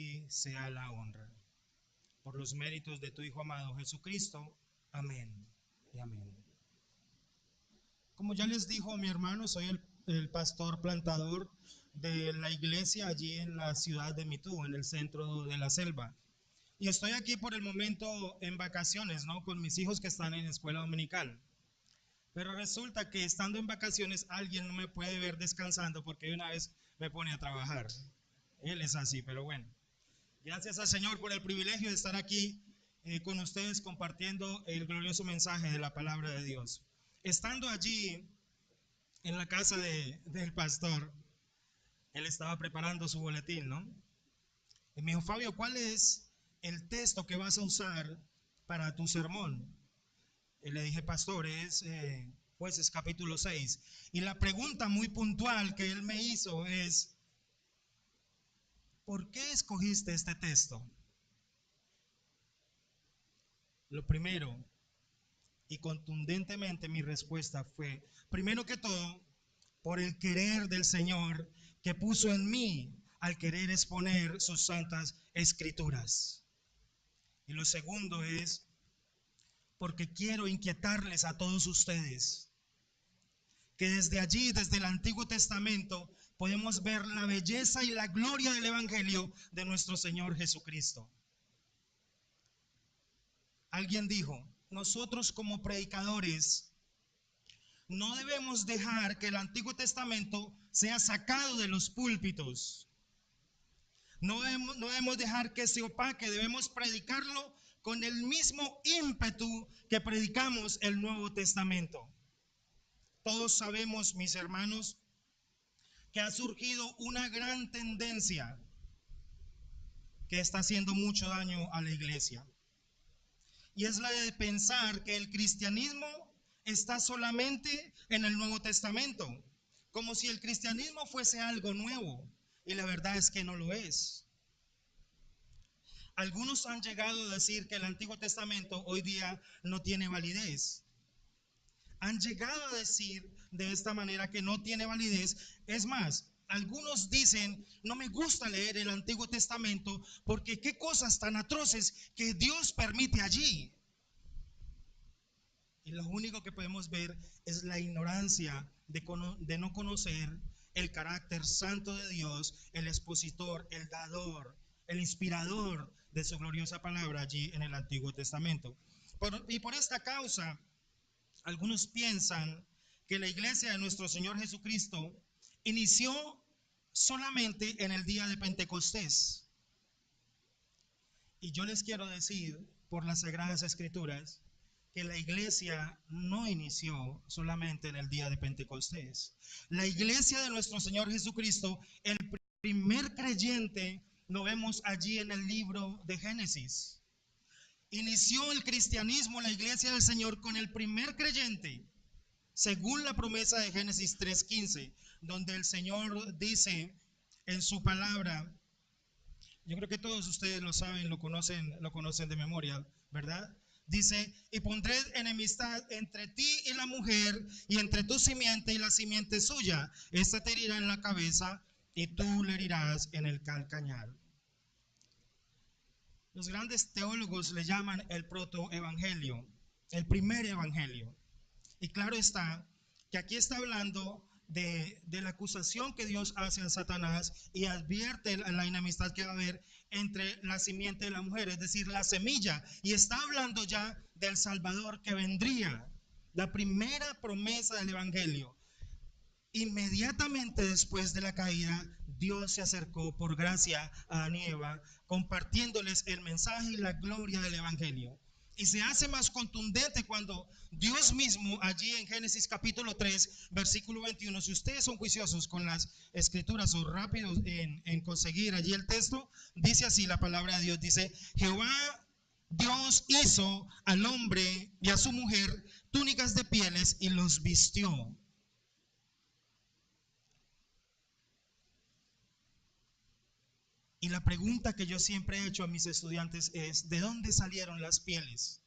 ti sea la honra. Por los méritos de tu Hijo amado Jesucristo. Amén y amén. Como ya les dijo mi hermano, soy el pastor plantador de la iglesia allí en la ciudad de Mitú, en el centro de la selva. Y estoy aquí por el momento en vacaciones, ¿no? Con mis hijos que están en escuela dominical. Pero resulta que estando en vacaciones alguien no me puede ver descansando porque de una vez me pone a trabajar. Él es así, pero bueno. Gracias al Señor por el privilegio de estar aquí con ustedes compartiendo el glorioso mensaje de la palabra de Dios. Estando allí en la casa del pastor, él estaba preparando su boletín, ¿no? Y me dijo, Fabio, ¿cuál es el texto que vas a usar para tu sermón? Y le dije, pastor, es Jueces capítulo 6. Y la pregunta muy puntual que él me hizo es, ¿por qué escogiste este texto? Lo primero y contundentemente mi respuesta fue, primero que todo, por el querer del Señor que puso en mí al querer exponer sus santas escrituras. Y lo segundo es porque quiero inquietarles a todos ustedes que desde allí, desde el Antiguo Testamento, podemos ver la belleza y la gloria del Evangelio de nuestro Señor Jesucristo. Alguien dijo, nosotros como predicadores no debemos dejar que el Antiguo Testamento sea sacado de los púlpitos. No debemos dejar que se opaque, debemos predicarlo con el mismo ímpetu que predicamos el Nuevo Testamento. Todos sabemos, mis hermanos, que ha surgido una gran tendencia que está haciendo mucho daño a la iglesia. Y es la de pensar que el cristianismo está solamente en el Nuevo Testamento, como si el cristianismo fuese algo nuevo, y la verdad es que no lo es. Algunos han llegado a decir que el Antiguo Testamento hoy día no tiene validez. Han llegado a decir de esta manera que no tiene validez. Es más, algunos dicen, no me gusta leer el Antiguo Testamento porque qué cosas tan atroces que Dios permite allí. Y lo único que podemos ver es la ignorancia de no conocer el carácter santo de Dios, el expositor, el dador, el inspirador de su gloriosa palabra allí en el Antiguo Testamento. Y por esta causa, algunos piensan que la iglesia de nuestro Señor Jesucristo inició solamente en el día de Pentecostés. Y yo les quiero decir, por las Sagradas Escrituras, que la iglesia no inició solamente en el día de Pentecostés. La iglesia de nuestro Señor Jesucristo, el primer creyente, lo vemos allí en el libro de Génesis. Inició el cristianismo, la iglesia del Señor, con el primer creyente, según la promesa de Génesis 3:15, donde el Señor dice en su palabra, yo creo que todos ustedes lo saben, lo conocen de memoria, ¿verdad? Dice, y pondré enemistad entre ti y la mujer, y entre tu simiente y la simiente suya. Esta te herirá en la cabeza, y tú le herirás en el calcañar. Los grandes teólogos le llaman el protoevangelio, el primer evangelio. Y claro está que aquí está hablando de la acusación que Dios hace a Satanás y advierte la enemistad que va a haber entre la simiente de la mujer, es decir, la semilla. Y está hablando ya del Salvador que vendría, la primera promesa del evangelio. Inmediatamente después de la caída, Dios se acercó por gracia a Adán y Eva, compartiéndoles el mensaje y la gloria del evangelio. Y se hace más contundente cuando Dios mismo, allí en Génesis capítulo 3, versículo 21, si ustedes son juiciosos con las escrituras o rápidos en conseguir allí el texto, dice así la palabra de Dios, dice, Jehová Dios hizo al hombre y a su mujer túnicas de pieles y los vistió. Y la pregunta que yo siempre he hecho a mis estudiantes es, ¿de dónde salieron las pieles?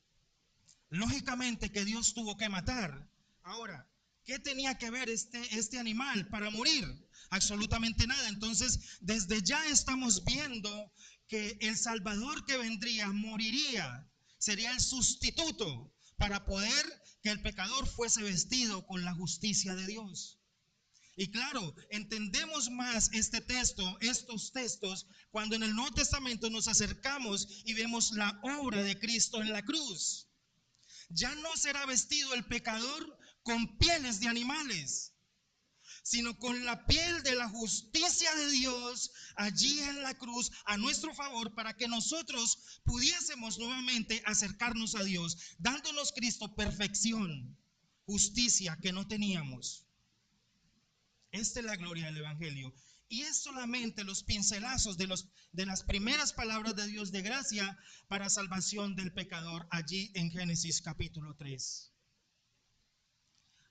Lógicamente que Dios tuvo que matar. Ahora, ¿Qué tenía que ver este animal para morir? Absolutamente nada. Entonces, desde ya estamos viendo que el Salvador que vendría moriría, sería el sustituto para poder que el pecador fuese vestido con la justicia de Dios. Y claro, entendemos más este texto, estos textos, cuando en el Nuevo Testamento nos acercamos y vemos la obra de Cristo en la cruz. Ya no será vestido el pecador con pieles de animales, sino con la piel de la justicia de Dios allí en la cruz a nuestro favor, para que nosotros pudiésemos nuevamente acercarnos a Dios, dándonos Cristo perfección, justicia que no teníamos. Esta es la gloria del Evangelio. Y es solamente los pincelazos de las primeras palabras de Dios de gracia para salvación del pecador allí en Génesis capítulo 3.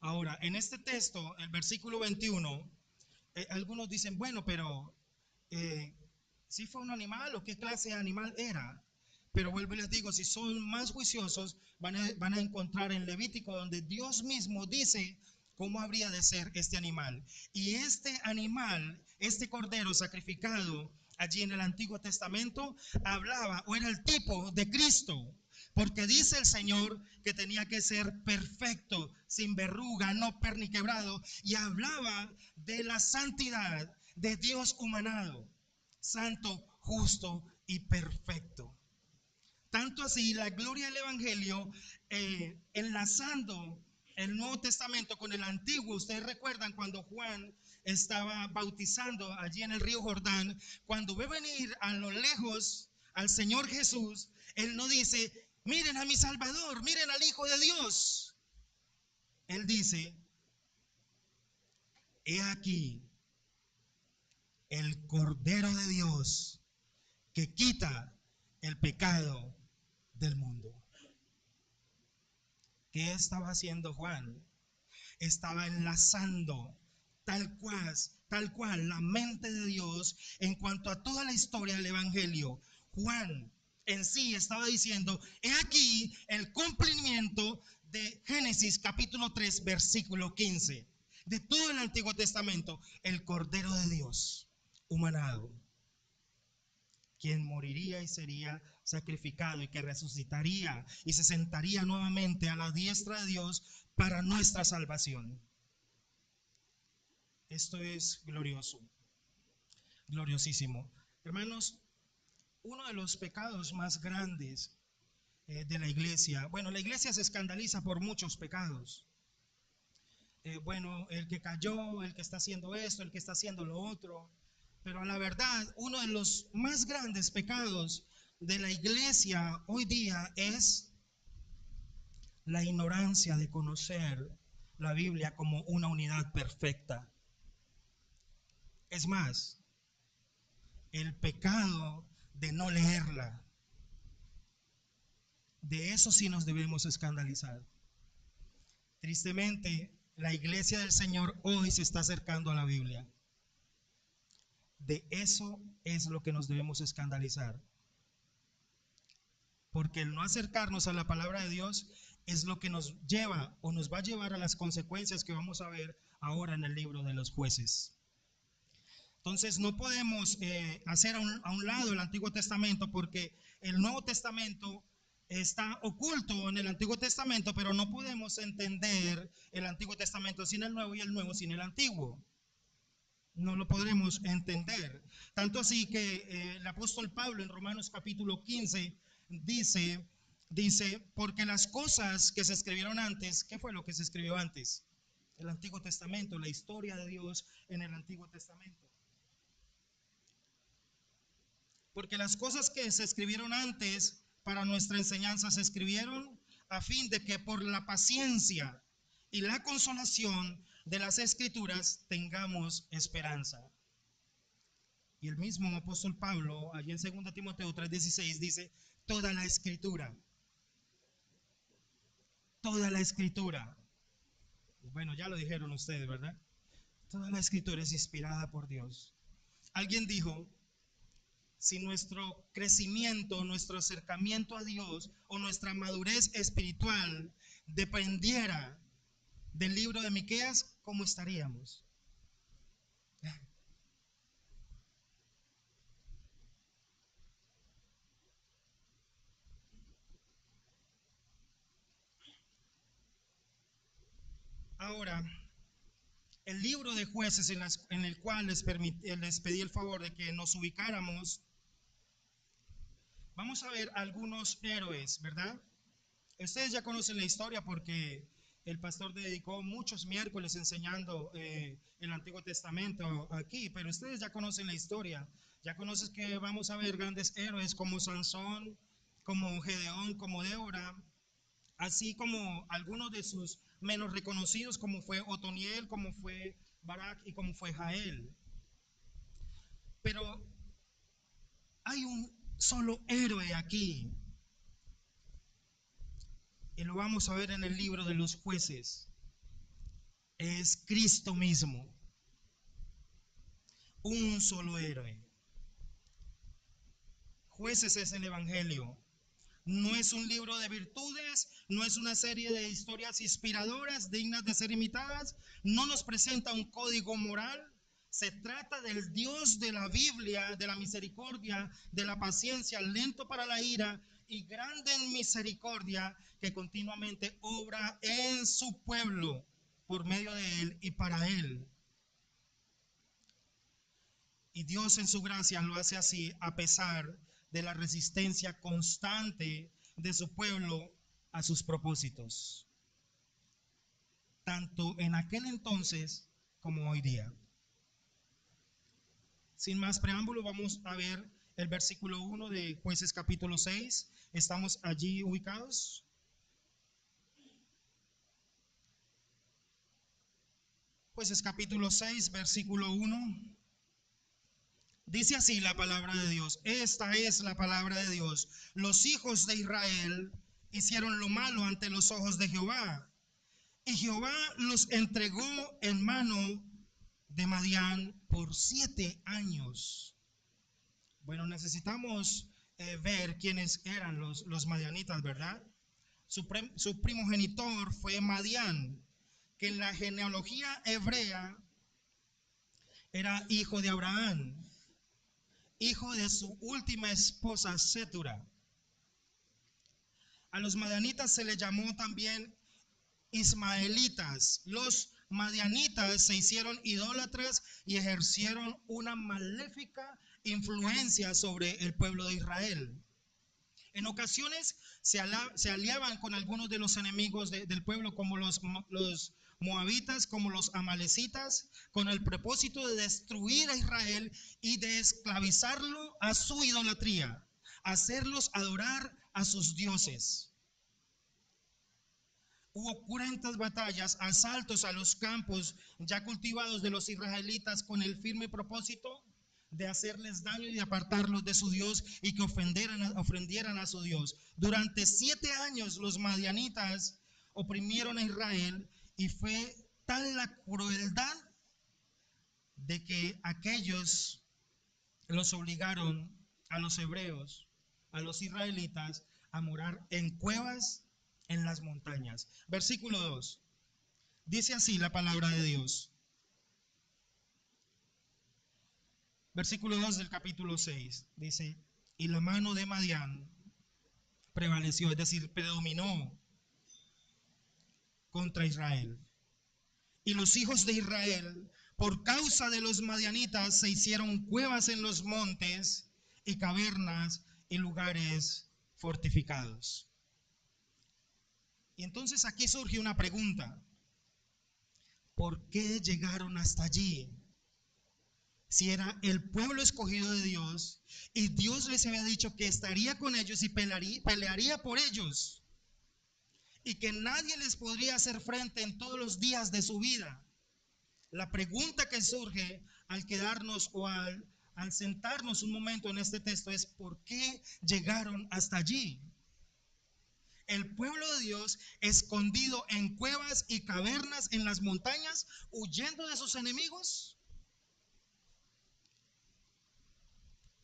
Ahora, en este texto, el versículo 21, algunos dicen, bueno, pero ¿sí fue un animal o qué clase de animal era? Pero vuelvo y les digo, si son más juiciosos, van a encontrar en Levítico donde Dios mismo dice cómo habría de ser este animal. Y este animal, este cordero sacrificado allí en el Antiguo Testamento, hablaba o era el tipo de Cristo. Porque dice el Señor que tenía que ser perfecto, sin verruga, no perniquebrado. Y hablaba de la santidad de Dios humanado, santo, justo y perfecto. Tanto así, la gloria del Evangelio, enlazando el Nuevo Testamento con el Antiguo. Ustedes recuerdan cuando Juan estaba bautizando allí en el río Jordán, cuando ve venir a lo lejos al Señor Jesús, Él no dice, miren a mi Salvador, miren al Hijo de Dios. Él dice, he aquí el Cordero de Dios que quita el pecado del mundo. ¿Qué estaba haciendo Juan? Estaba enlazando tal cual la mente de Dios en cuanto a toda la historia del Evangelio. Juan en sí estaba diciendo, he aquí el cumplimiento de Génesis capítulo 3 versículo 15, de todo el Antiguo Testamento, el Cordero de Dios humanado, quien moriría y sería sacrificado y que resucitaría y se sentaría nuevamente a la diestra de Dios para nuestra salvación. Esto es glorioso, gloriosísimo. Hermanos, uno de los pecados más grandes de la iglesia, bueno, la iglesia se escandaliza por muchos pecados. Bueno, el que cayó, el que está haciendo esto, el que está haciendo lo otro. Pero la verdad, uno de los más grandes pecados de la iglesia hoy día es la ignorancia de conocer la Biblia como una unidad perfecta. Es más, el pecado de no leerla. De eso sí nos debemos escandalizar. Tristemente, la iglesia del Señor hoy se está acercando a la Biblia. De eso es lo que nos debemos escandalizar. Porque el no acercarnos a la palabra de Dios es lo que nos lleva o nos va a llevar a las consecuencias que vamos a ver ahora en el libro de los Jueces. Entonces no podemos hacer a un lado el Antiguo Testamento, porque el Nuevo Testamento está oculto en el Antiguo Testamento, pero no podemos entender el Antiguo Testamento sin el Nuevo y el Nuevo sin el Antiguo. No lo podremos entender. Tanto así que el apóstol Pablo en Romanos capítulo 15 dice, porque las cosas que se escribieron antes, ¿qué fue lo que se escribió antes? El Antiguo Testamento, la historia de Dios en el Antiguo Testamento. Porque las cosas que se escribieron antes para nuestra enseñanza se escribieron a fin de que por la paciencia y la consolación de las Escrituras tengamos esperanza. Y el mismo apóstol Pablo, allí en 2 Timoteo 3:16, dice, toda la Escritura, bueno, ya lo dijeron ustedes, ¿verdad? Toda la Escritura es inspirada por Dios. Alguien dijo, si nuestro crecimiento, nuestro acercamiento a Dios o nuestra madurez espiritual dependiera del libro de Miqueas, ¿cómo estaríamos? Ahora, el libro de Jueces en el cual les pedí el favor de que nos ubicáramos, vamos a ver algunos héroes, ¿verdad? Ustedes ya conocen la historia porque el pastor dedicó muchos miércoles enseñando el Antiguo Testamento aquí, pero ustedes ya conocen la historia. Ya conoces que vamos a ver grandes héroes como Sansón, como Gedeón, como Débora, así como algunos de sus menos reconocidos, como fue Otoniel, como fue Barak y como fue Jael. Pero hay un solo héroe aquí, y lo vamos a ver en el libro de los Jueces. Es Cristo mismo, un solo héroe. Jueces es el Evangelio. No es un libro de virtudes, no es una serie de historias inspiradoras dignas de ser imitadas, no nos presenta un código moral. Se trata del Dios de la Biblia, de la misericordia, de la paciencia, lento para la ira y grande en misericordia, que continuamente obra en su pueblo por medio de él y para él. Y Dios en su gracia lo hace así a pesar de la resistencia constante de su pueblo a sus propósitos, tanto en aquel entonces como hoy día. Sin más preámbulo, vamos a ver el versículo 1 de Jueces capítulo 6. ¿Estamos allí ubicados? Jueces capítulo 6, versículo 1. Dice así la palabra de Dios. Esta es la palabra de Dios. Los hijos de Israel hicieron lo malo ante los ojos de Jehová, y Jehová los entregó en mano de Madián por 7 años. Bueno, necesitamos ver quiénes eran los madianitas, ¿verdad? Su primogenitor fue Madián, que en la genealogía hebrea era hijo de Abraham, hijo de su última esposa Setura. A los madianitas se les llamó también ismaelitas. Los madianitas se hicieron idólatras y ejercieron una maléfica influencia sobre el pueblo de Israel. En ocasiones se aliaban con algunos de los enemigos del pueblo, como los moabitas, como los amalecitas, con el propósito de destruir a Israel y de esclavizarlo a su idolatría, hacerlos adorar a sus dioses. Hubo cruentas batallas, asaltos a los campos ya cultivados de los israelitas con el firme propósito de hacerles daño y de apartarlos de su Dios y que ofendieran a su Dios. Durante 7 años los madianitas oprimieron a Israel y fue tal la crueldad de que aquellos los obligaron a los hebreos, a los israelitas, a morar en cuevas en las montañas. Versículo 2. Dice así la palabra de Dios. Versículo 2 del capítulo 6. Dice, y la mano de Madián prevaleció, es decir, predominó contra Israel. Y los hijos de Israel, por causa de los madianitas, se hicieron cuevas en los montes y cavernas y lugares fortificados. Y entonces aquí surge una pregunta. ¿Por qué llegaron hasta allí? Si era el pueblo escogido de Dios y Dios les había dicho que estaría con ellos y pelearía por ellos y que nadie les podría hacer frente en todos los días de su vida. La pregunta que surge al quedarnos o al sentarnos un momento en este texto es ¿por qué llegaron hasta allí? El pueblo de Dios escondido en cuevas y cavernas en las montañas, huyendo de sus enemigos.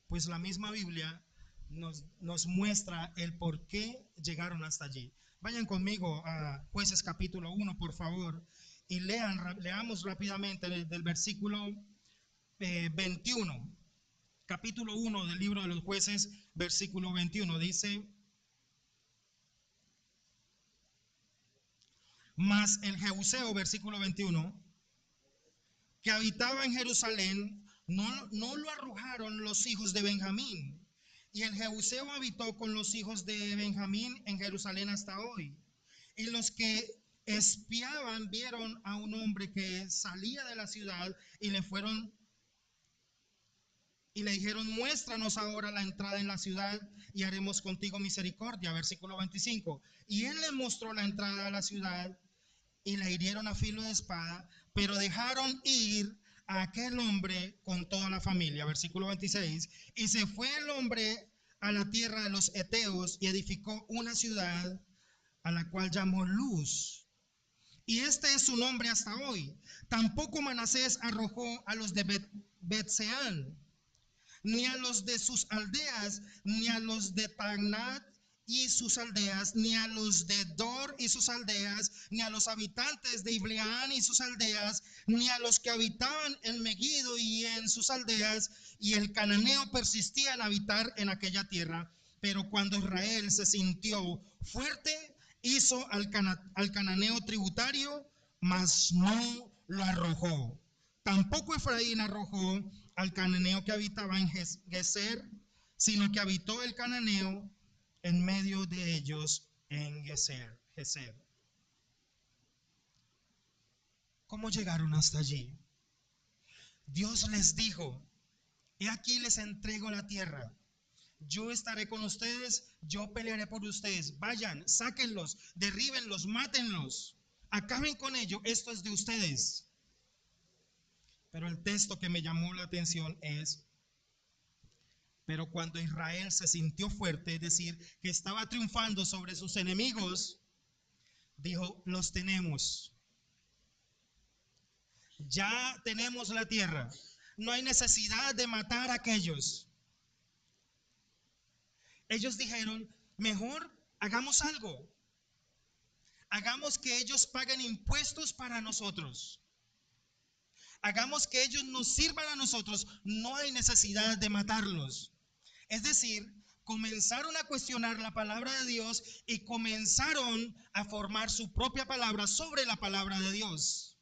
Pues la misma Biblia nos muestra el por qué llegaron hasta allí. Vayan conmigo a Jueces capítulo 1, por favor, y leamos rápidamente del versículo 21. Capítulo 1 del libro de los Jueces, versículo 21, dice: Mas el Jebuseo, versículo 21, que habitaba en Jerusalén, no lo arrojaron los hijos de Benjamín. Y el Jebuseo habitó con los hijos de Benjamín en Jerusalén hasta hoy. Y los que espiaban vieron a un hombre que salía de la ciudad y le dijeron: muéstranos ahora la entrada en la ciudad y haremos contigo misericordia. Versículo 25. Y él le mostró la entrada a la ciudad y la hirieron a filo de espada, pero dejaron ir a aquel hombre con toda la familia. Versículo 26. Y se fue el hombre a la tierra de los Eteos y edificó una ciudad a la cual llamó Luz. Y este es su nombre hasta hoy. Tampoco Manasés arrojó a los de Betseán, ni a los de sus aldeas, ni a los de Tagnat y sus aldeas, ni a los de Dor y sus aldeas, ni a los habitantes de Ibleán y sus aldeas, ni a los que habitaban en Megiddo y en sus aldeas. Y el cananeo persistía en habitar en aquella tierra. Pero cuando Israel se sintió fuerte, hizo al cananeo tributario, mas no lo arrojó. Tampoco Efraín arrojó al cananeo que habitaba en Geser, sino que habitó el cananeo en medio de ellos en Geser. ¿Cómo llegaron hasta allí? Dios les dijo: he aquí les entrego la tierra. Yo estaré con ustedes, yo pelearé por ustedes. Vayan, sáquenlos, derríbenlos, mátenlos, acaben con ello. Esto es de ustedes. Pero el texto que me llamó la atención es: pero cuando Israel se sintió fuerte, es decir, que estaba triunfando sobre sus enemigos, dijo: los tenemos. Ya tenemos la tierra. No hay necesidad de matar a aquellos. Ellos dijeron: mejor hagamos algo. Hagamos que ellos paguen impuestos para nosotros. Hagamos que ellos nos sirvan a nosotros. No hay necesidad de matarlos. Es decir, comenzaron a cuestionar la palabra de Dios y comenzaron a formar su propia palabra sobre la palabra de Dios.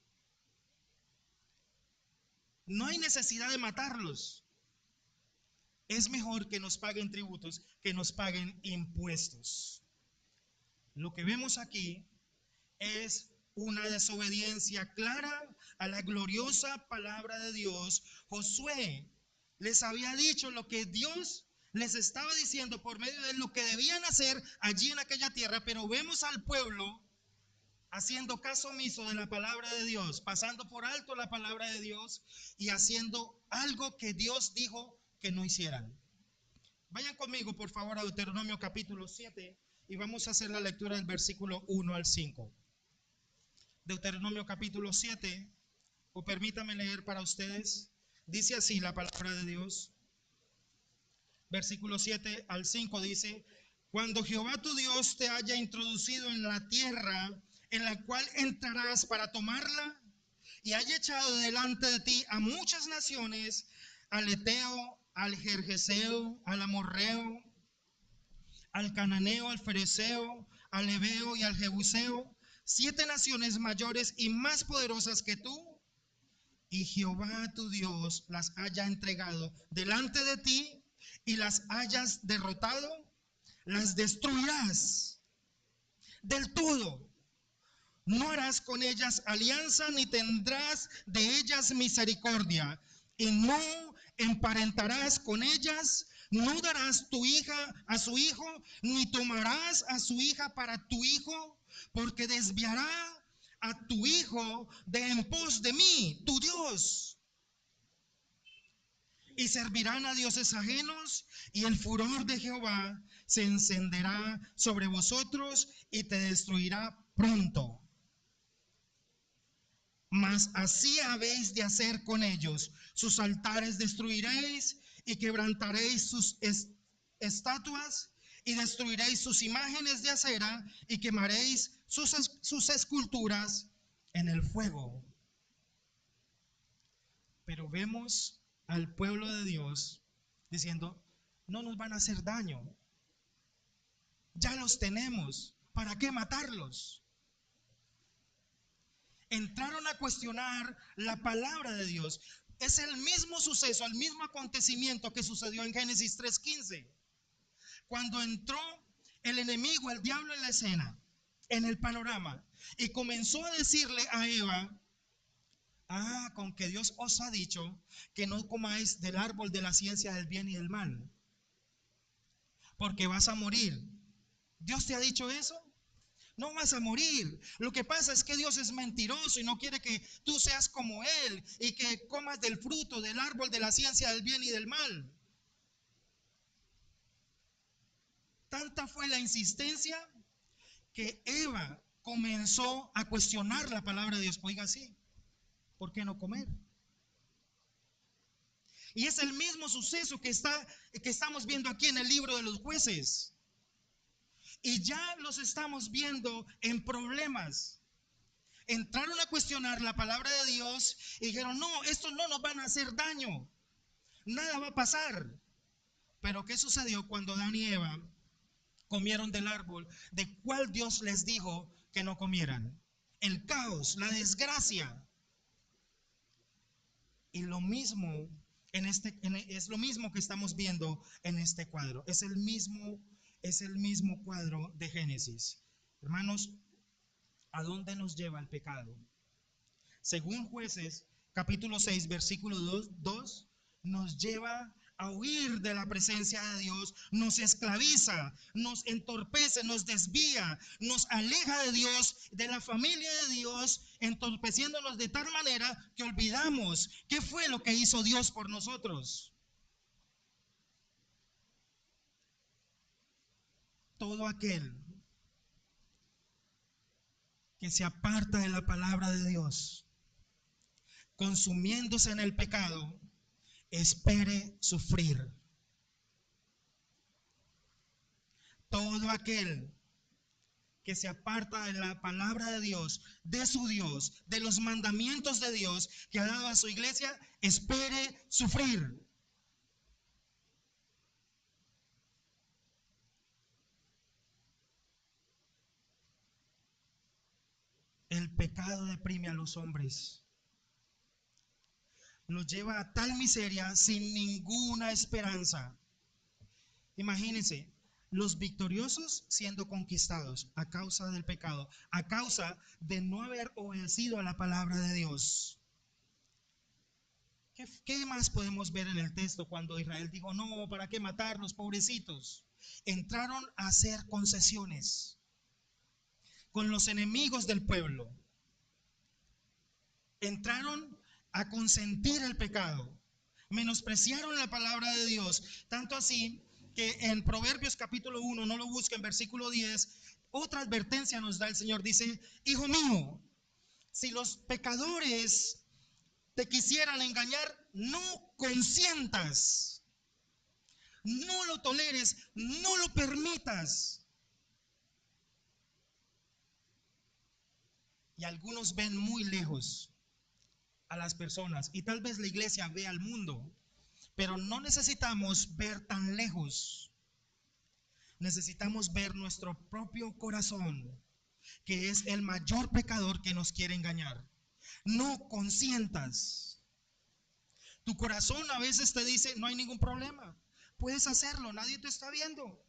No hay necesidad de matarlos. Es mejor que nos paguen tributos, que nos paguen impuestos. Lo que vemos aquí es una desobediencia clara a la gloriosa palabra de Dios. Josué les había dicho lo que Dios les estaba diciendo por medio de lo que debían hacer allí en aquella tierra, pero vemos al pueblo haciendo caso omiso de la palabra de Dios, pasando por alto la palabra de Dios y haciendo algo que Dios dijo que no hicieran. Vayan conmigo, por favor, a Deuteronomio capítulo 7 y vamos a hacer la lectura del versículo 1 al 5. Deuteronomio capítulo 7, o permítame leer para ustedes. Dice así la palabra de Dios. Versículo 7 al 5 dice: cuando Jehová tu Dios te haya introducido en la tierra en la cual entrarás para tomarla, y haya echado delante de ti a muchas naciones, al Eteo, al Gergeseo, al Amorreo, al Cananeo, al Fereceo, al Heveo y al Jebuseo, 7 naciones mayores y más poderosas que tú, y Jehová tu Dios las haya entregado delante de ti y las hayas derrotado, las destruirás del todo. No harás con ellas alianza ni tendrás de ellas misericordia, y no emparentarás con ellas. No darás tu hija a su hijo, ni tomarás a su hija para tu hijo, porque desviará a tu hijo de en pos de mí, tu Dios. Y servirán a dioses ajenos, y el furor de Jehová se encenderá sobre vosotros y te destruirá pronto. Mas así habéis de hacer con ellos: sus altares destruiréis y quebrantaréis sus estatuas, y destruiréis sus imágenes de acera y quemaréis sus esculturas en el fuego. Pero vemos al pueblo de Dios diciendo, no nos van a hacer daño. Ya los tenemos. ¿Para qué matarlos? Entraron a cuestionar la palabra de Dios. Es el mismo suceso, el mismo acontecimiento que sucedió en Génesis 3:15. Cuando entró el enemigo, el diablo en la escena, en el panorama, y comenzó a decirle a Eva, con que Dios os ha dicho que no comáis del árbol de la ciencia del bien y del mal, porque vas a morir. ¿Dios te ha dicho eso? No vas a morir. Lo que pasa es que Dios es mentiroso y no quiere que tú seas como Él y que comas del fruto del árbol de la ciencia del bien y del mal. Tanta fue la insistencia que Eva comenzó a cuestionar la palabra de Dios. Oiga, sí, ¿por qué no comer? Y es el mismo suceso que estamos viendo aquí en el libro de los Jueces. Y ya los estamos viendo en problemas. Entraron a cuestionar la palabra de Dios y dijeron, no, estos no nos van a hacer daño. Nada va a pasar. Pero ¿qué sucedió cuando Adán y Eva comieron del árbol de cual Dios les dijo que no comieran? El caos, la desgracia. Y lo mismo es lo mismo que estamos viendo en este cuadro. Es el mismo cuadro de Génesis. Hermanos, ¿a dónde nos lleva el pecado? Según Jueces, capítulo 6, versículo 2, nos lleva a huir de la presencia de Dios, nos esclaviza, nos entorpece, nos desvía, nos aleja de Dios, de la familia de Dios, entorpeciéndonos de tal manera que olvidamos qué fue lo que hizo Dios por nosotros. Todo aquel que se aparta de la palabra de Dios, consumiéndose en el pecado, espere sufrir. Todo aquel que se aparta de la palabra de Dios, de su Dios, de los mandamientos de Dios que ha dado a su iglesia, espere sufrir. El pecado deprime a los hombres, los lleva a tal miseria sin ninguna esperanza. Imagínense, los victoriosos siendo conquistados a causa del pecado, a causa de no haber obedecido a la palabra de Dios. ¿Qué más podemos ver en el texto cuando Israel dijo, no, ¿para qué matarlos, pobrecitos? Entraron a hacer concesiones con los enemigos del pueblo. Entraron a consentir el pecado. Menospreciaron la palabra de Dios. Tanto así que en Proverbios capítulo 1, no lo busquen, versículo 10, otra advertencia nos da el Señor. Dice, hijo mío, si los pecadores te quisieran engañar, no consientas, no lo toleres, no lo permitas. Y algunos ven muy lejos a las personas y tal vez la iglesia ve al mundo, pero no necesitamos ver tan lejos. Necesitamos ver nuestro propio corazón, que es el mayor pecador que nos quiere engañar. No consientas. Tu corazón a veces te dice, no hay ningún problema, puedes hacerlo, nadie te está viendo.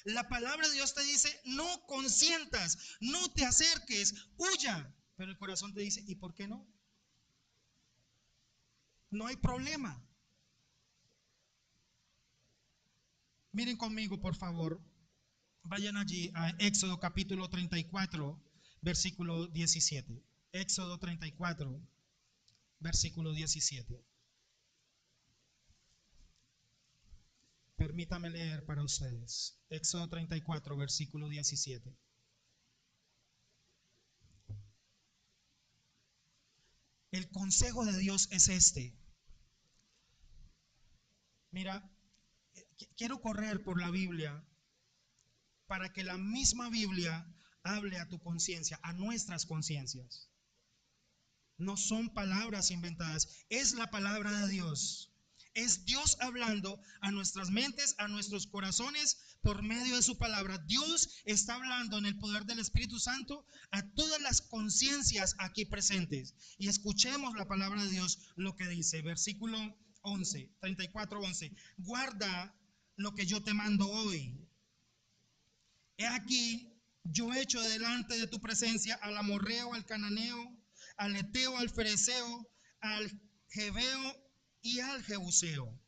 La palabra de Dios te dice, no consientas, no te acerques, huya. Pero el corazón te dice, ¿y por qué no? No hay problema. Miren conmigo, por favor. Vayan allí a Éxodo capítulo 34, versículo 17. Éxodo 34, versículo 17. Permítame leer para ustedes. Éxodo 34, versículo 17. El consejo de Dios es este. Mira, quiero correr por la Biblia para que la misma Biblia hable a tu conciencia, a nuestras conciencias. No son palabras inventadas, es la palabra de Dios. Es Dios hablando a nuestras mentes, a nuestros corazones por medio de su palabra. Dios está hablando en el poder del Espíritu Santo a todas las conciencias aquí presentes. Y escuchemos la palabra de Dios, lo que dice, versículo 11, 34:11. Guarda lo que yo te mando hoy. He aquí, yo echo delante de tu presencia al amorreo, al cananeo, al eteo, al fereceo, al jebeo y al jebuseo.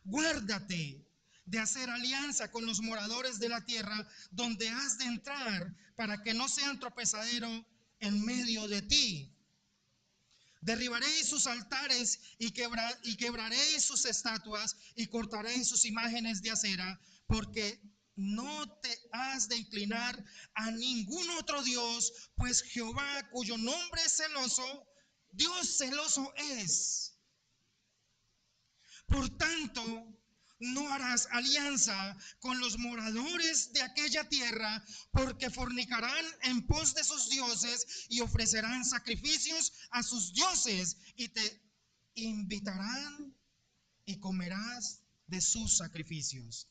Guárdate de hacer alianza con los moradores de la tierra donde has de entrar, para que no sean tropezadero en medio de ti. Derribaréis sus altares y quebraréis sus estatuas y cortaréis sus imágenes de acera, porque no te has de inclinar a ningún otro Dios, pues Jehová, cuyo nombre es celoso, Dios celoso es. Por tanto, no harás alianza con los moradores de aquella tierra, porque fornicarán en pos de sus dioses y ofrecerán sacrificios a sus dioses, y te invitarán y comerás de sus sacrificios.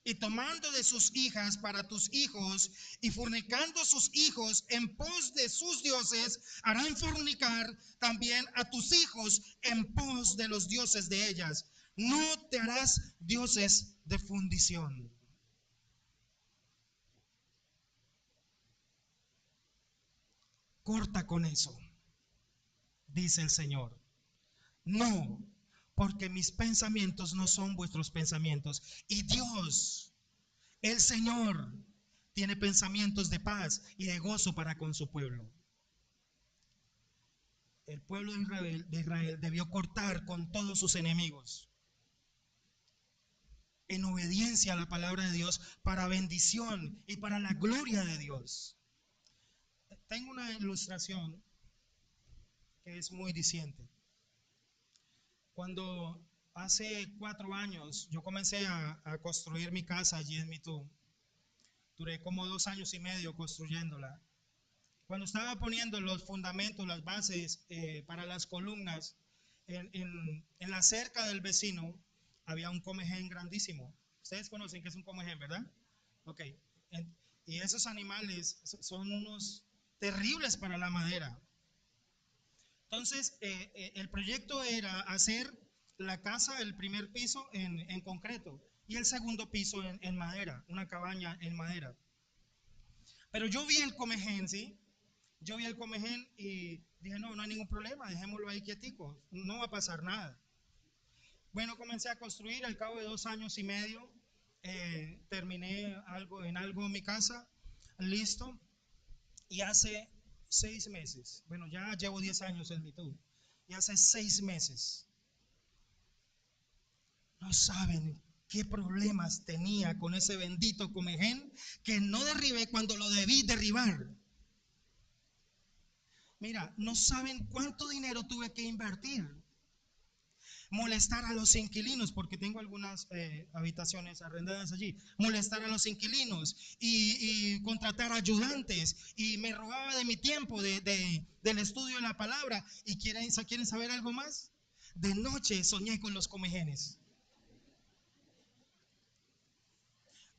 Y tomando de sus hijas para tus hijos, y fornicando sus hijos en pos de sus dioses, harán fornicar también a tus hijos en pos de los dioses de ellas. No te harás dioses de fundición. Corta con eso, dice el Señor. No, porque mis pensamientos no son vuestros pensamientos. Y Dios, el Señor, tiene pensamientos de paz y de gozo para con su pueblo. El pueblo de Israel debió cortar con todos sus enemigos en obediencia a la palabra de Dios, para bendición y para la gloria de Dios. Tengo una ilustración que es muy diciente. Cuando hace 4 años yo comencé a construir mi casa allí en Mitú, duré como 2 años y medio construyéndola. Cuando estaba poniendo los fundamentos, las bases para las columnas, en la cerca del vecino había un comején grandísimo. Ustedes conocen qué es un comején, ¿verdad? Ok. Y esos animales son unos terribles para la madera. Entonces, el proyecto era hacer la casa, el primer piso en concreto y el segundo piso en madera, una cabaña en madera. Pero yo vi el comején, ¿sí? Yo vi el comején y dije, no hay ningún problema, dejémoslo ahí quietico, no va a pasar nada. Bueno, comencé a construir, al cabo de 2 años y medio, terminé en algo mi casa, listo, y hace 6 meses, bueno, ya llevo 10 años en Mitú, y hace 6 meses, no saben qué problemas tenía con ese bendito comején que no derribé cuando lo debí derribar. Mira, no saben cuánto dinero tuve que invertir. Molestar a los inquilinos, porque tengo algunas habitaciones arrendadas allí. Molestar a los inquilinos y contratar ayudantes. Y me robaba de mi tiempo del estudio de la palabra. ¿Y quieren saber algo más? De noche soñé con los comejenes.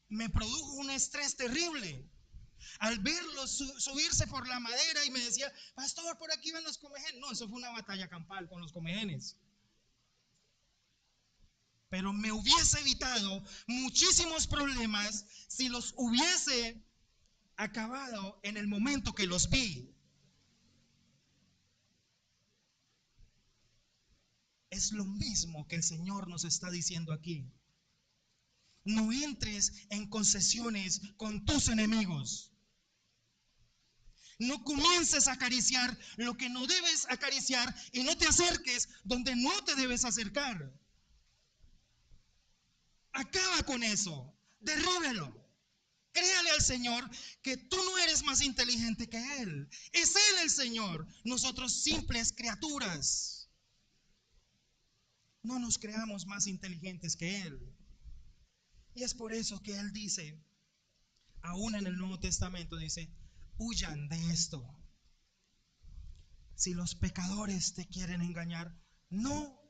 Me produjo un estrés terrible al verlos subirse por la madera y me decía, pastor, por aquí van los comejenes. No, eso fue una batalla campal con los comejenes. Pero me hubiese evitado muchísimos problemas si los hubiese acabado en el momento que los vi. Es lo mismo que el Señor nos está diciendo aquí. No entres en concesiones con tus enemigos. No comiences a acariciar lo que no debes acariciar y no te acerques donde no te debes acercar. Acaba con eso, derríbelo. Créale al Señor que tú no eres más inteligente que Él. Es Él el Señor, nosotros simples criaturas. No nos creamos más inteligentes que Él. Y es por eso que Él dice, aún en el Nuevo Testamento, dice, huyan de esto. Si los pecadores te quieren engañar, no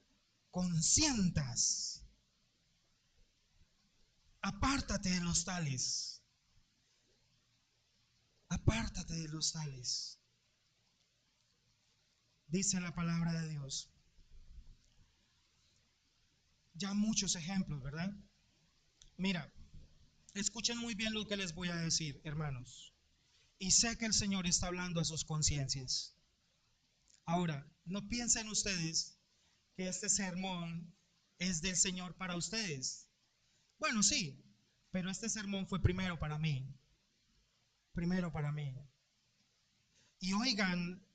consientas. Apártate de los tales. Apártate de los tales. Dice la palabra de Dios. Ya muchos ejemplos, ¿verdad? Mira, escuchen muy bien lo que les voy a decir, hermanos. Y sé que el Señor está hablando a sus conciencias. Ahora, no piensen ustedes que este sermón es del Señor para ustedes. Bueno, sí, pero este sermón fue primero para mí. Primero para mí. Y oigan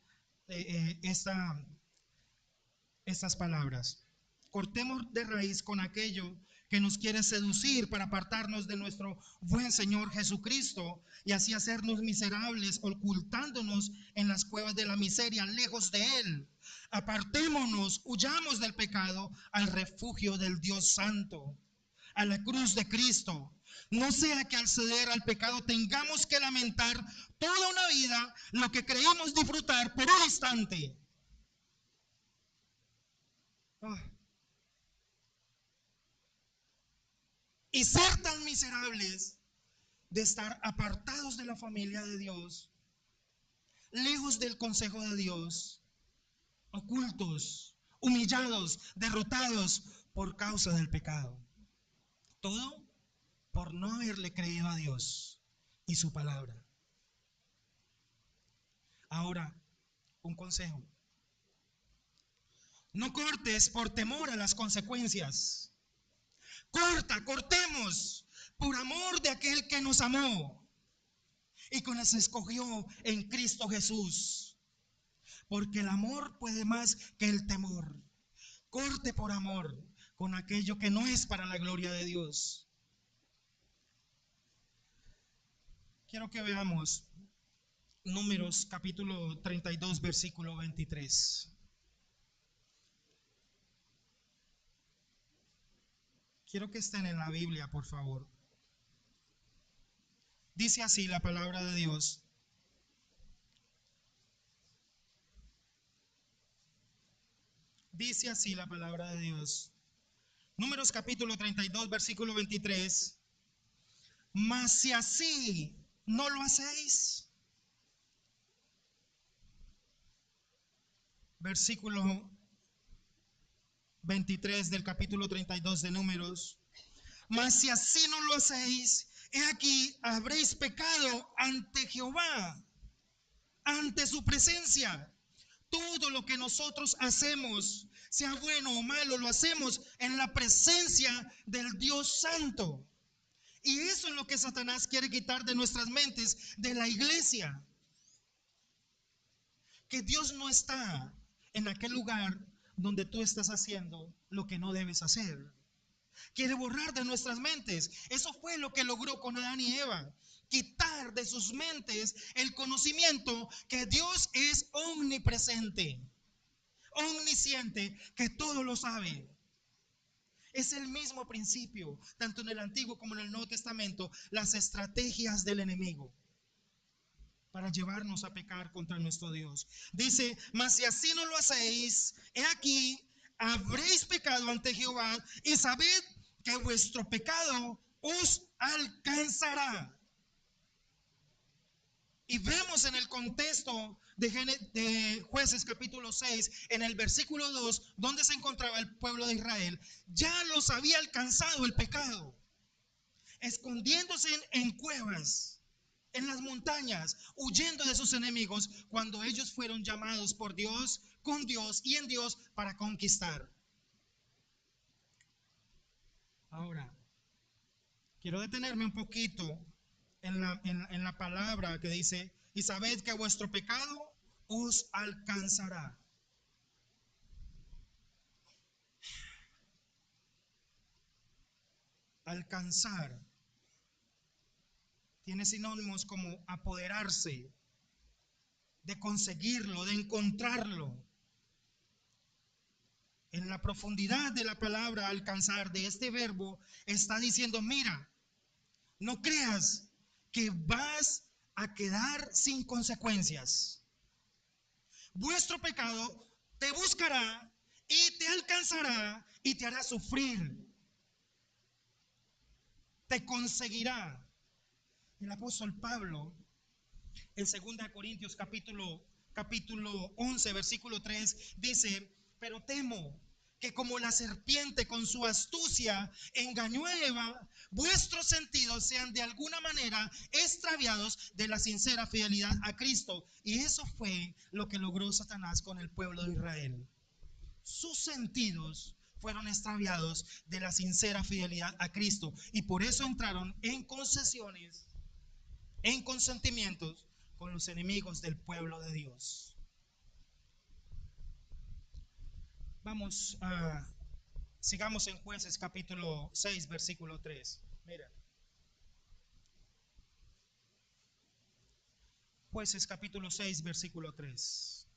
estas palabras. Cortemos de raíz con aquello que nos quiere seducir para apartarnos de nuestro buen Señor Jesucristo y así hacernos miserables, ocultándonos en las cuevas de la miseria, lejos de Él. Apartémonos, huyamos del pecado al refugio del Dios Santo, a la cruz de Cristo. No sea que al ceder al pecado tengamos que lamentar toda una vida lo que creímos disfrutar por un instante. Y ser tan miserables de estar apartados de la familia de Dios, lejos del consejo de Dios, ocultos, humillados, derrotados por causa del pecado. Todo por no haberle creído a Dios y su palabra. Ahora, un consejo. No cortes por temor a las consecuencias. Cortemos por amor de aquel que nos amó y que nos escogió en Cristo Jesús. Porque el amor puede más que el temor. Corte por amor con aquello que no es para la gloria de Dios. Quiero que veamos Números capítulo 32, versículo 23. Quiero que estén en la Biblia, por favor. Dice así la palabra de Dios. Dice así la palabra de Dios. Números capítulo 32, versículo 23. Mas si así no lo hacéis. Versículo 23 del capítulo 32 de Números. Mas si así no lo hacéis, he aquí habréis pecado ante Jehová, ante su presencia. Todo lo que nosotros hacemos, sea bueno o malo, lo hacemos en la presencia del Dios Santo. Y eso es lo que Satanás quiere quitar de nuestras mentes, de la iglesia. Que Dios no está en aquel lugar donde tú estás haciendo lo que no debes hacer. Quiere borrar de nuestras mentes. Eso fue lo que logró con Adán y Eva. Quitar de sus mentes el conocimiento que Dios es omnipresente, omnisciente, que todo lo sabe. Es el mismo principio, tanto en el Antiguo como en el Nuevo Testamento, las estrategias del enemigo para llevarnos a pecar contra nuestro Dios. Dice, mas si así no lo hacéis, he aquí, habréis pecado ante Jehová y sabed que vuestro pecado os alcanzará. Y vemos en el contexto de Jueces capítulo 6, en el versículo 2, donde se encontraba el pueblo de Israel, ya los había alcanzado el pecado, escondiéndose en cuevas, en las montañas, huyendo de sus enemigos, cuando ellos fueron llamados por Dios, con Dios y en Dios para conquistar. Ahora, quiero detenerme un poquito en la palabra que dice, y sabed que vuestro pecado os alcanzará. Alcanzar tiene sinónimos como apoderarse, de conseguirlo, de encontrarlo. en la profundidad de la palabra alcanzar de este verbo, está diciendo, mira, no creas que vas a quedar sin consecuencias. Vuestro pecado te buscará y te alcanzará y te hará sufrir. Te conseguirá. El apóstol Pablo, en 2 Corintios capítulo 11, versículo 3, dice, pero temo que como la serpiente con su astucia engañó a Eva, vuestros sentidos sean de alguna manera extraviados de la sincera fidelidad a Cristo. Y eso fue lo que logró Satanás con el pueblo de Israel. Sus sentidos fueron extraviados de la sincera fidelidad a Cristo. Y por eso entraron en concesiones, en consentimientos con los enemigos del pueblo de Dios. Vamos a sigamos en Jueces capítulo 6, versículo 3. Mira. Jueces capítulo 6, versículo 3.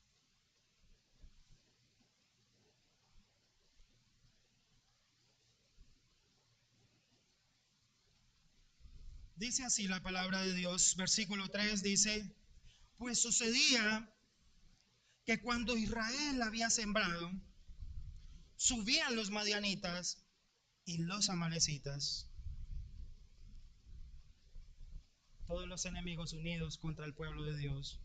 Dice así la palabra de Dios, versículo 3 dice, pues sucedía que cuando Israel había sembrado, subían los madianitas y los amalecitas, todos los enemigos unidos contra el pueblo de Dios,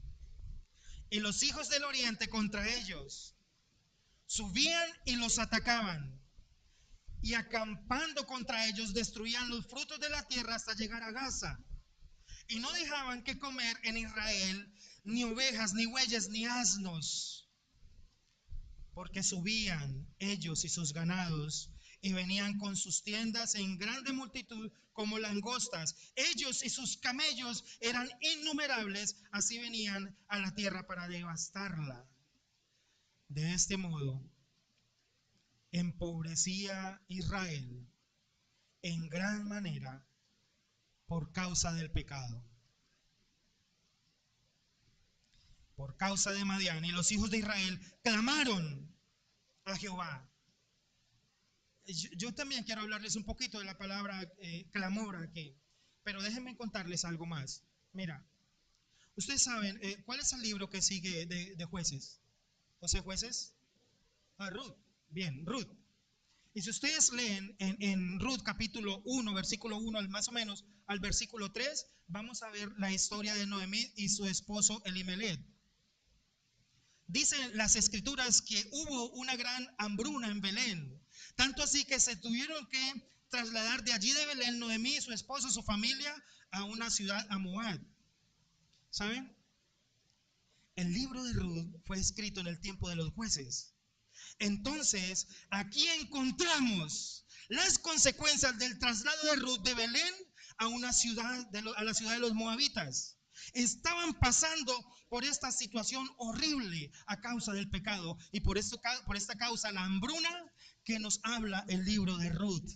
y los hijos del oriente contra ellos, subían y los atacaban, y acampando contra ellos destruían los frutos de la tierra hasta llegar a Gaza, y no dejaban que comer en Israel ni ovejas, ni bueyes, ni asnos, porque subían ellos y sus ganados y venían con sus tiendas en grande multitud como langostas. Ellos y sus camellos eran innumerables, así venían a la tierra para devastarla. De este modo, empobrecía Israel en gran manera por causa del pecado, por causa de Madián. Y los hijos de Israel clamaron a Jehová. Yo también quiero hablarles un poquito de la palabra clamor aquí, pero déjenme contarles algo más. Mira, ustedes saben, ¿cuál es el libro que sigue de jueces? ¿José Jueces? Ruth. Bien, Ruth. Y si ustedes leen en Ruth capítulo 1, versículo 1 más o menos al versículo 3, vamos a ver la historia de Noemí y su esposo Elimelech. Dicen las escrituras que hubo una gran hambruna en Belén, tanto así que se tuvieron que trasladar de allí de Belén Noemí, su esposo, su familia, a una ciudad, a Moab. ¿Saben? El libro de Ruth fue escrito en el tiempo de los jueces. Entonces, aquí encontramos las consecuencias del traslado de Ruth de Belén a una ciudad, a la ciudad de los moabitas. Estaban pasando por esta situación horrible a causa del pecado y por esta causa la hambruna que nos habla el libro de Ruth.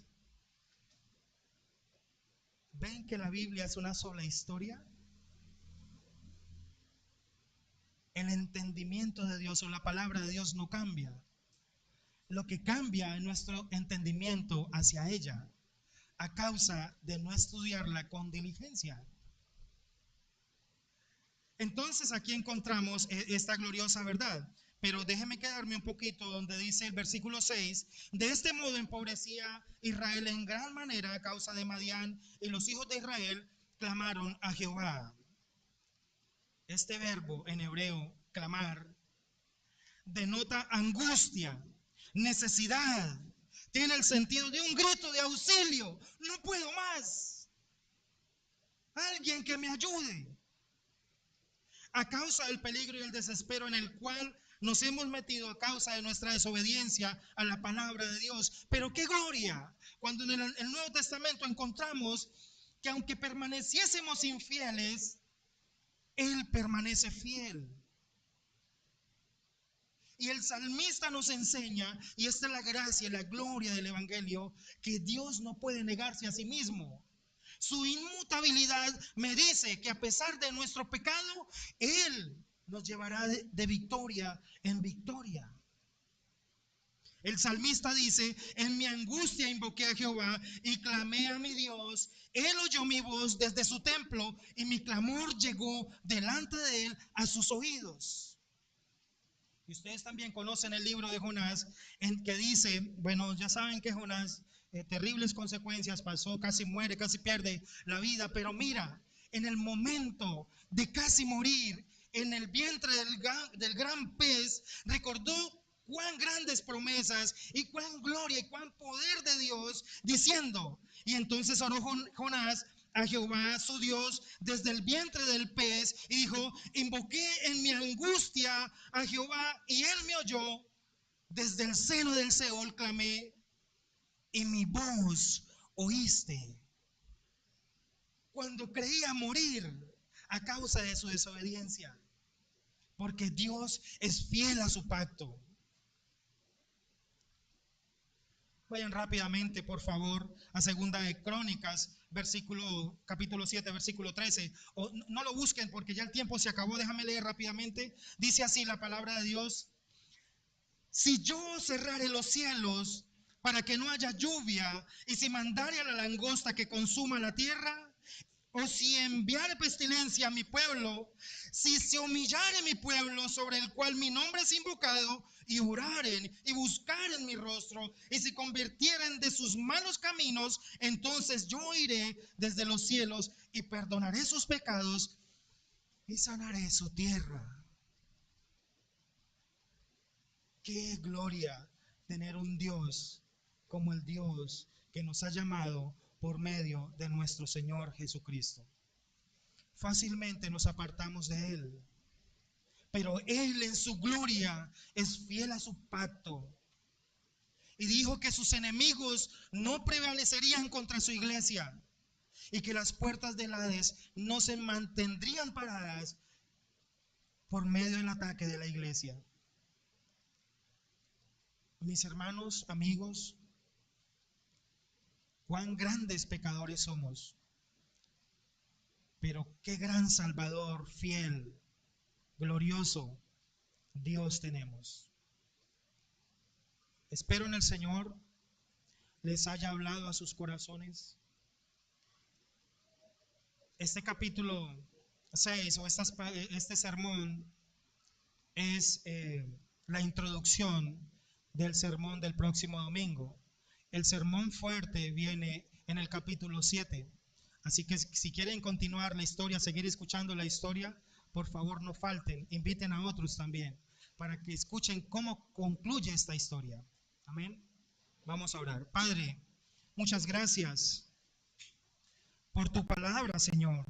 ¿Ven que la Biblia es una sola historia? El entendimiento de Dios o la palabra de Dios no cambia. Lo que cambia es nuestro entendimiento hacia ella a causa de no estudiarla con diligencia. Entonces aquí encontramos esta gloriosa verdad. Pero déjeme quedarme un poquito donde dice el versículo 6, de este modo empobrecía Israel en gran manera a causa de Madián, y los hijos de Israel clamaron a Jehová. Este verbo en hebreo, clamar, denota angustia, necesidad, tiene el sentido de un grito de auxilio. No puedo más. Alguien que me ayude. A causa del peligro y el desespero en el cual nos hemos metido a causa de nuestra desobediencia a la palabra de Dios. Pero qué gloria cuando en el Nuevo Testamento encontramos que aunque permaneciésemos infieles, Él permanece fiel. Y el salmista nos enseña, y esta es la gracia y la gloria del Evangelio, que Dios no puede negarse a sí mismo. Su inmutabilidad me dice que a pesar de nuestro pecado, Él nos llevará de victoria en victoria. El salmista dice: en mi angustia invoqué a Jehová y clamé a mi Dios. Él oyó mi voz desde su templo y mi clamor llegó delante de él a sus oídos. Y ustedes también conocen el libro de Jonás, en que dice, bueno, ya saben que Jonás, terribles consecuencias pasó, casi muere, casi pierde la vida, pero mira, en el momento de casi morir, en el vientre del gran pez, recordó cuán grandes promesas y cuán gloria y cuán poder de Dios, diciendo, y entonces oró Jonás a Jehová su Dios desde el vientre del pez y dijo: invoqué en mi angustia a Jehová y él me oyó, desde el seno del Seol clamé y mi voz oíste. Cuando creía morir a causa de su desobediencia, porque Dios es fiel a su pacto. Vayan rápidamente, por favor, a Segunda de Crónicas, capítulo 7, versículo 13. O no lo busquen porque ya el tiempo se acabó. Déjame leer rápidamente. Dice así la palabra de Dios: si yo cerrare los cielos para que no haya lluvia, y si mandare a la langosta que consuma la tierra, o si enviare pestilencia a mi pueblo, si se humillare mi pueblo sobre el cual mi nombre es invocado, y oraren y buscaren mi rostro, y se convirtieren de sus malos caminos, entonces yo iré desde los cielos y perdonaré sus pecados y sanaré su tierra. Qué gloria tener un Dios como el Dios que nos ha llamado por medio de nuestro Señor Jesucristo. Fácilmente nos apartamos de Él, pero Él en su gloria es fiel a su pacto. Y dijo que sus enemigos no prevalecerían contra su iglesia y que las puertas del Hades no se mantendrían paradas por medio del ataque de la iglesia. Mis hermanos, amigos, cuán grandes pecadores somos, pero qué gran Salvador, fiel, glorioso Dios tenemos. Espero en el Señor les haya hablado a sus corazones. Este capítulo 6 o este sermón es la introducción del sermón del próximo domingo. El sermón fuerte viene en el capítulo 7. Así que si quieren continuar la historia, seguir escuchando la historia, por favor no falten, inviten a otros también para que escuchen cómo concluye esta historia. Amén. Vamos a orar. Padre, muchas gracias por tu palabra, Señor.